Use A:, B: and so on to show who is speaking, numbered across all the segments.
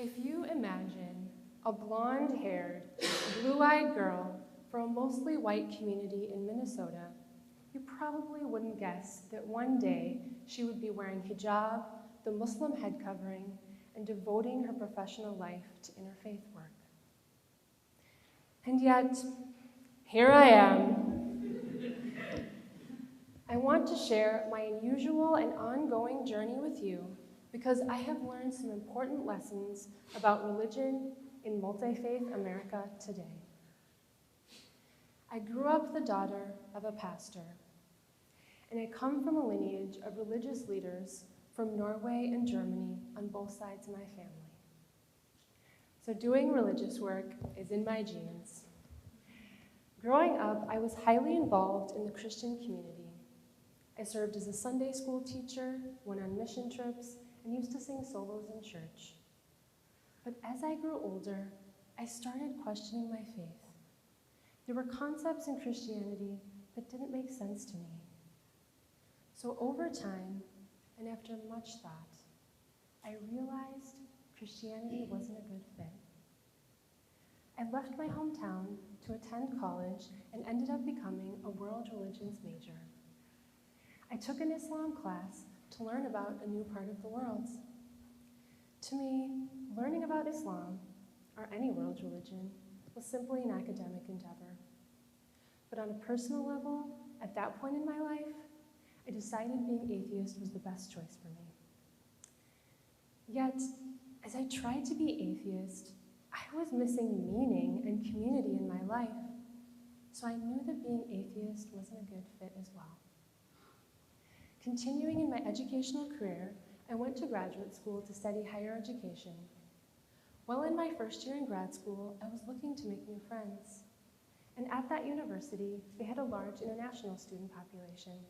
A: If you imagine a blonde-haired, blue-eyed girl from a mostly white community in Minnesota, you probably wouldn't guess that one day she would be wearing hijab, the Muslim head covering, and devoting her professional life to interfaith work. And yet, here I am. I want to share my unusual and ongoing journey with you because I have learned some important lessons about religion in multi-faith America today. I grew up the daughter of a pastor, and I come from a lineage of religious leaders from Norway and Germany on both sides of my family. So doing religious work is in my genes. Growing up, I was highly involved in the Christian community. I served as a Sunday school teacher, went on mission trips, and used to sing solos in church. But as I grew older, I started questioning my faith. There were concepts in Christianity that didn't make sense to me. So over time, and after much thought, I realized Christianity wasn't a good fit. I left my hometown to attend college and ended up becoming a world religions major. I took an Islam class to learn about a new part of the world. To me, learning about Islam, or any world religion, was simply an academic endeavor. But on a personal level, at that point in my life, I decided being atheist was the best choice for me. Yet, as I tried to be atheist, I was missing meaning and community in my life, so I knew that being atheist wasn't a good fit as well. Continuing in my educational career, I went to graduate school to study higher education. While in my first year in grad school, I was looking to make new friends. And at that university, they had a large international student population.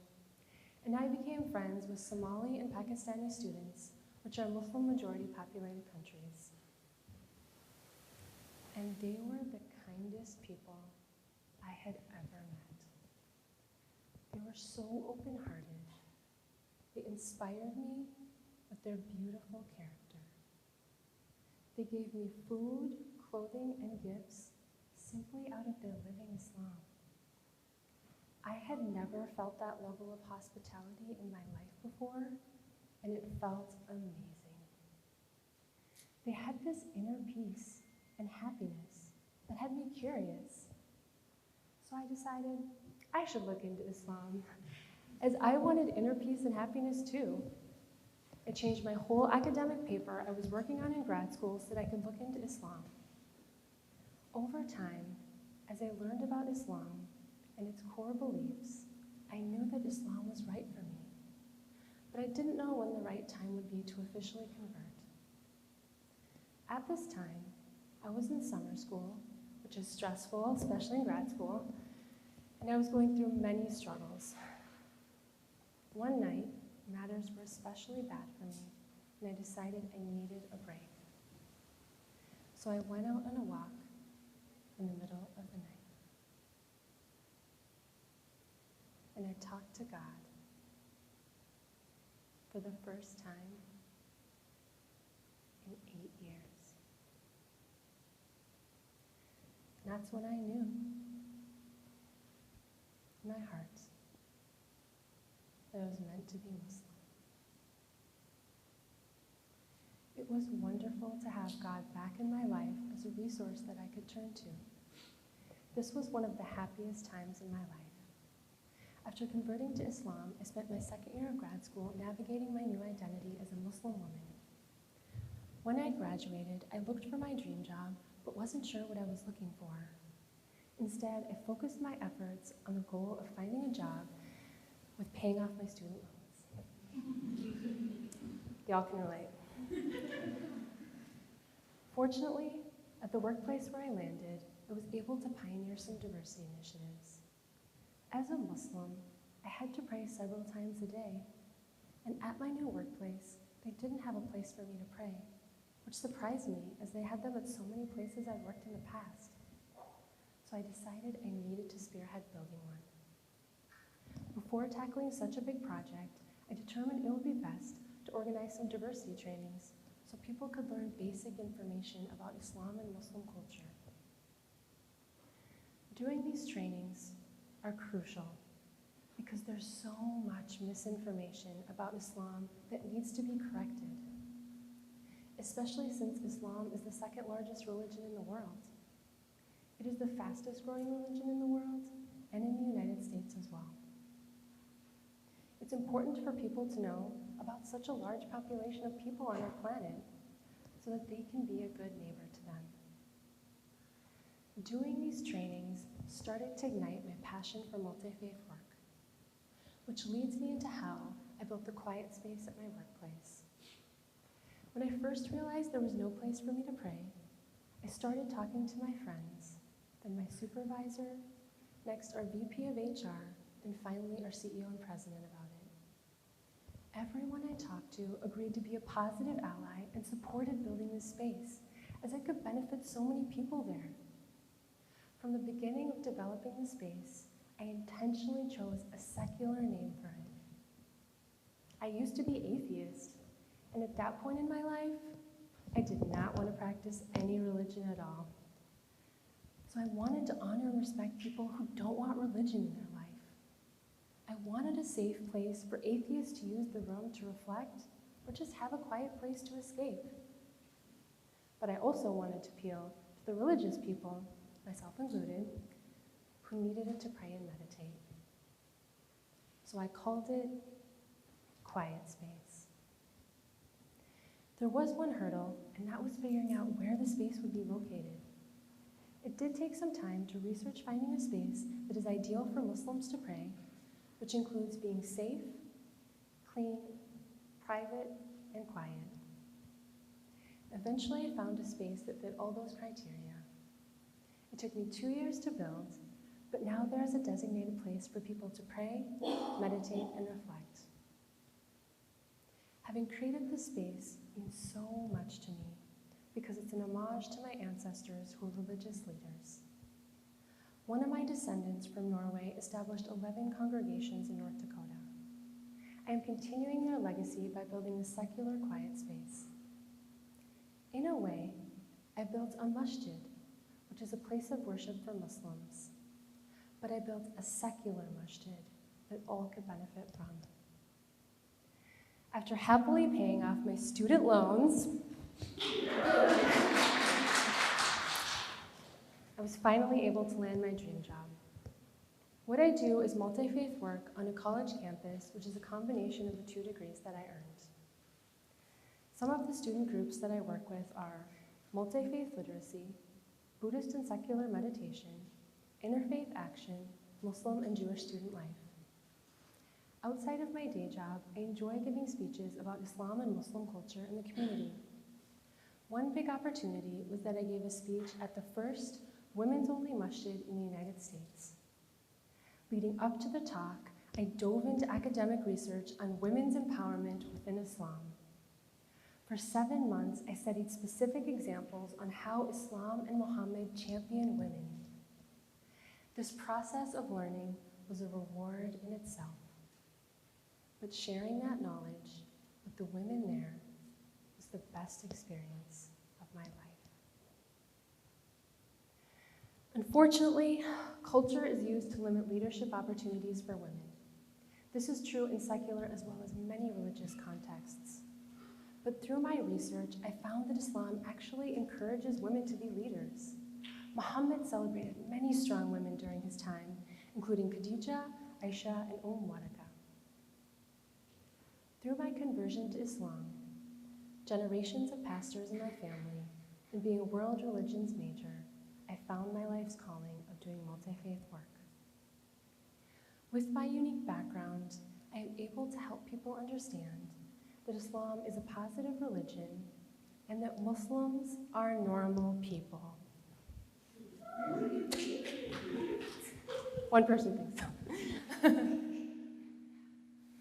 A: And I became friends with Somali and Pakistani students, which are Muslim majority populated countries. And they were the kindest people I had ever met. They were so open-hearted. They inspired me with their beautiful character. They gave me food, clothing, and gifts simply out of their living Islam. I had never felt that level of hospitality in my life before, and it felt amazing. They had this inner peace and happiness that had me curious. So I decided I should look into Islam, as I wanted inner peace and happiness too. I changed my whole academic paper I was working on in grad school so that I could look into Islam. Over time, as I learned about Islam and its core beliefs, I knew that Islam was right for me, but I didn't know when the right time would be to officially convert. At this time, I was in summer school, which is stressful, especially in grad school, and I was going through many struggles. One night, matters were especially bad for me, and I decided I needed a break. So I went out on a walk in the middle of the night. And I talked to God for the first time in 8 years. And that's when I knew in my heart that I was meant to be Muslim. It was wonderful to have God back in my life as a resource that I could turn to. This was one of the happiest times in my life. After converting to Islam, I spent my second year of grad school navigating my new identity as a Muslim woman. When I graduated, I looked for my dream job, but wasn't sure what I was looking for. Instead, I focused my efforts on the goal of finding a job with paying off my student loans. Y'all can relate. Fortunately, at the workplace where I landed, I was able to pioneer some diversity initiatives. As a Muslim, I had to pray several times a day, and at my new workplace, they didn't have a place for me to pray, which surprised me as they had them at so many places I'd worked in the past. So I decided I needed to spearhead building one. Before tackling such a big project, I determined it would be best to organize some diversity trainings so people could learn basic information about Islam and Muslim culture. Doing these trainings are crucial because there's so much misinformation about Islam that needs to be corrected, especially since Islam is the second largest religion in the world. It is the fastest growing religion in the world and in the United States as well. It's important for people to know about such a large population of people on our planet so that they can be a good neighbor to them. Doing these trainings started to ignite my passion for multi-faith work, which leads me into how I built the quiet space at my workplace. When I first realized there was no place for me to pray, I started talking to my friends, then my supervisor, next our VP of HR, and finally our CEO and president about it. Everyone I talked to agreed to be a positive ally and supported building this space, as it could benefit so many people there. From the beginning of developing the space, I intentionally chose a secular name for it. I used to be atheist, and at that point in my life, I did not want to practice any religion at all. So I wanted to honor and respect people who don't want religion in their life. I wanted a safe place for atheists to use the room to reflect or just have a quiet place to escape. But I also wanted to appeal to the religious people, myself included, who needed it to pray and meditate. So I called it Quiet Space. There was one hurdle, and that was figuring out where the space would be located. It did take some time to research finding a space that is ideal for Muslims to pray, which includes being safe, clean, private, and quiet. Eventually, I found a space that fit all those criteria. It took me 2 years to build, but now there is a designated place for people to pray, meditate, and reflect. Having created this space means so much to me because it's an homage to my ancestors who were religious leaders. One of my descendants from Norway established 11 congregations in North Dakota. I am continuing their legacy by building a secular quiet space. In a way, I built a masjid, which is a place of worship for Muslims, but I built a secular masjid that all could benefit from. After happily paying off my student loans, I was finally able to land my dream job. What I do is multi-faith work on a college campus, which is a combination of the 2 degrees that I earned. Some of the student groups that I work with are multi-faith literacy, Buddhist and secular meditation, interfaith action, Muslim and Jewish student life. Outside of my day job, I enjoy giving speeches about Islam and Muslim culture in the community. One big opportunity was that I gave a speech at the first women's-only masjid in the United States. Leading up to the talk, I dove into academic research on women's empowerment within Islam. For 7 months, I studied specific examples on how Islam and Muhammad championed women. This process of learning was a reward in itself. But sharing that knowledge with the women there was the best experience of my life. Unfortunately, culture is used to limit leadership opportunities for women. This is true in secular as well as many religious contexts. But through my research, I found that Islam actually encourages women to be leaders. Muhammad celebrated many strong women during his time, including Khadija, Aisha, and Waraka. Through my conversion to Islam, generations of pastors in my family, and being a world religions major, I found my life's calling of doing multi-faith work. With my unique background, I am able to help people understand that Islam is a positive religion and that Muslims are normal people. One person thinks so.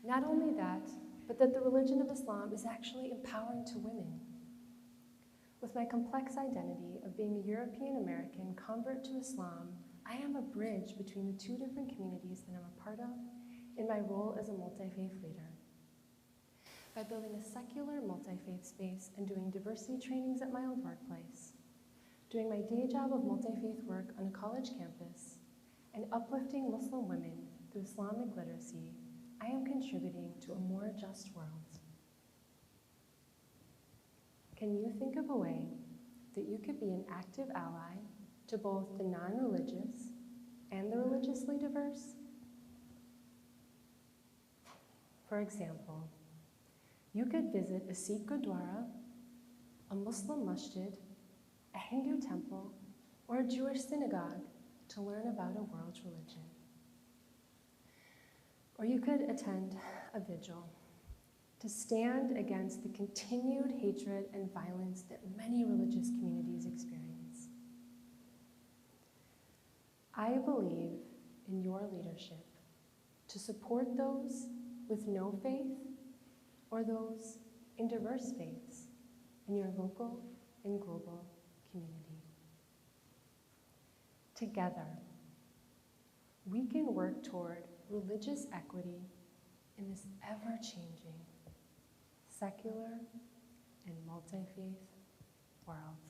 A: Not only that, but that the religion of Islam is actually empowering to women. With my complex identity of being a European American convert to Islam, I am a bridge between the 2 different communities that I'm a part of in my role as a multi-faith leader. by building a secular multi-faith space and doing diversity trainings at my old workplace, doing my day job of multi-faith work on a college campus, and uplifting Muslim women through Islamic literacy, I am contributing to a more just world. Can you think of a way that you could be an active ally to both the non-religious and the religiously diverse? For example, you could visit a Sikh Gurdwara, a Muslim masjid, a Hindu temple, or a Jewish synagogue to learn about a world religion. Or you could attend a vigil to stand against the continued hatred and violence that many religious communities experience. I believe in your leadership to support those with no faith or those in diverse faiths in your local and global community. Together, we can work toward religious equity in this ever-changing, secular and multi-faith world.